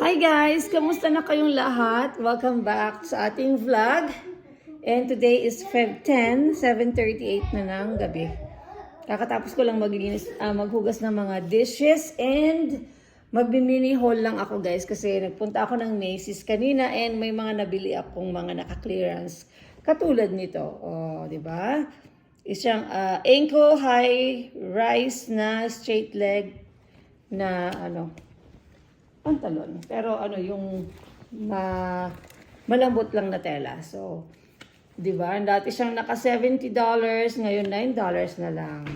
Hi guys! Kamusta na kayong lahat? Welcome back sa ating vlog. And today is Feb 10, 7:38 na ng gabi. Kakatapos ko lang maghugas ng mga dishes and magbi-mini haul lang ako guys kasi nagpunta ako ng Macy's kanina and may mga nabili akong mga naka-clearance. Katulad nito, oh, di ba? Isang ankle high rise na straight leg na pantalon. Pero yung malambot lang na tela. So, 'di ba? Dati siyang naka $70, ngayon $9 na lang.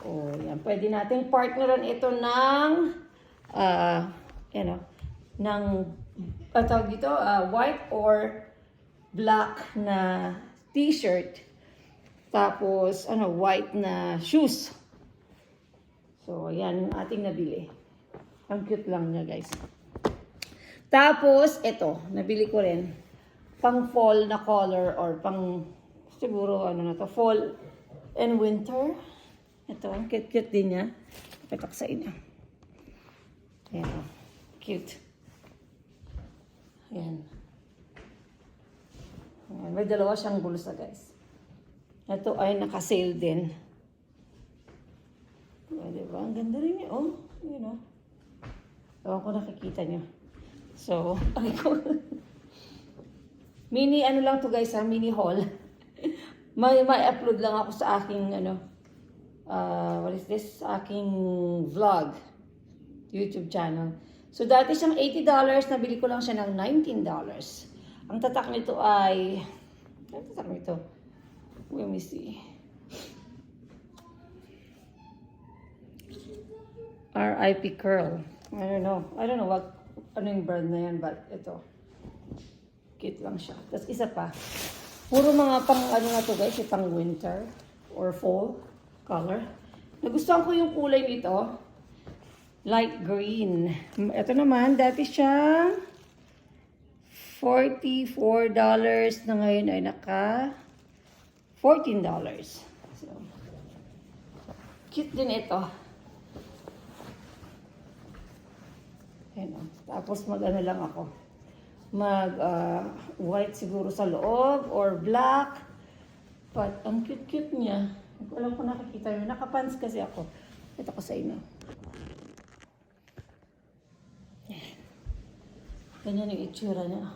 Oh, yan. Pwede nating partneran ito ng tawag dito, white or black na t-shirt. Tapos white na shoes. So, ayan yung ating nabili. Ang cute lang niya, guys. Tapos, ito, nabili ko rin. Pang fall na color or pang, siguro, fall and winter. Ito, ang cute-cute din niya. Patak sa inyo. Ayan, cute. Ayan. Ayan. May dalawa siyang bulsa, guys. Ito ay naka-sale din. Diba? Ang ganda rin niya. Oh, ewan ko nakikita niyo. So, mini lang to guys mini haul. may upload lang ako sa aking what is this? Aking vlog YouTube channel. So dati siyang $80, nabili ko lang siya ng $19. Ang tatak nito ay let me see. RIP Curl. I don't know ano yung brand na yan, but ito. Cute lang siya. Tapos isa pa. Puro mga pang na to guys, pang winter or fall color. Nagustuhan ko yung kulay nito. Light green. Ito naman, dati siya $44 na ngayon ay naka $14. So, cute din ito. Tapos lang ako. White siguro sa loob or black. But ang cute-cute niya. Hindi ko alam kung nakikita nyo. Nakapants kasi ako. Ito ko sa inyo. Ganyan yung itsura niya.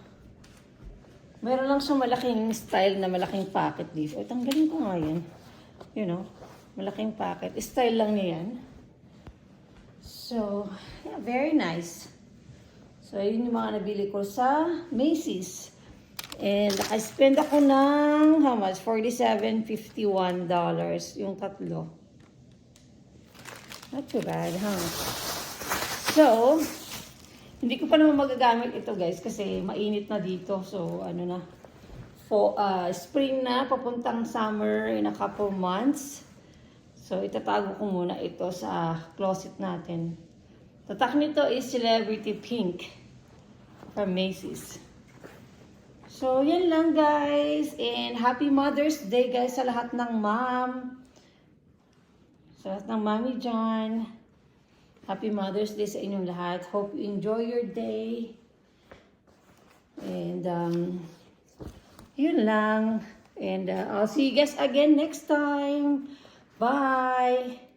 Meron lang siyang malaking style na malaking pocket dito. Tanggalin ko nga yan. Malaking pocket. Style lang niya yan. So, yeah, very nice. So, yun yung mga nabili ko sa Macy's. And naka-spend ako ng, how much? $47.51 yung tatlo. Not too bad, huh? So, hindi ko pa naman magagamit ito, guys, kasi mainit na dito. So, spring na, papuntang summer in a couple months. So, itatago ko muna ito sa closet natin. Tatak nito is Celebrity Pink from Macy's. So, yan lang guys. And Happy Mother's Day guys sa lahat ng mom. Sa lahat ng mommy dyan. Happy Mother's Day sa inyong lahat. Hope you enjoy your day. And, yun lang. And I'll see you guys again next time. Bye!